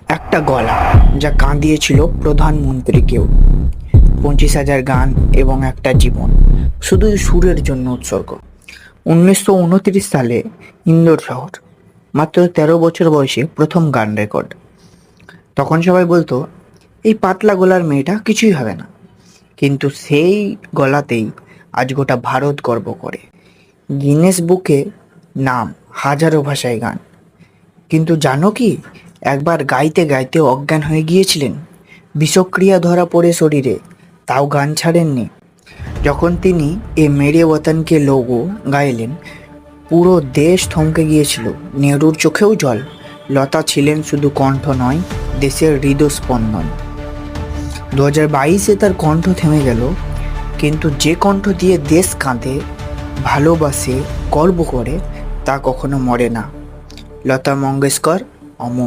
একটা গলা যা কাঁদিয়েছিল প্রধানমন্ত্রীকেও। 25,000 গান এবং একটা জীবন শুধুই সুরের জন্য উৎসর্গ। 1929 সালে ইন্দোর শহর, মাত্র 13 বছর বয়সে প্রথম গান রেকর্ড। তখন সবাই বলতো এই পাতলা গলার মেয়েটা কিছুই হবে না, কিন্তু সেই গলাতেই আজ গোটা ভারত গর্ব করে। গিনেস বুকে নাম, হাজারো ভাষায় গান। কিন্তু জানো কি, একবার গাইতে গাইতে অজ্ঞান হয়ে গিয়েছিলেন। বিষক্রিয়া ধরা পড়ে শরীরে, তাও গান ছাড়েননি। যখন তিনি এ মেরে ওয়াতানকে লোগো গাইলেন, পুরো দেশ থমকে গিয়েছিল। নেহরুর চোখেও জল। লতা ছিলেন শুধু কণ্ঠ নয়, দেশের হৃদস্পন্দন। 2022-এ তার কণ্ঠ থেমে গেল, কিন্তু যে কণ্ঠ দিয়ে দেশ কাঁদে, ভালোবাসে, গর্ব করে, তা কখনো মরে না। লতা মঙ্গেশকর অমর।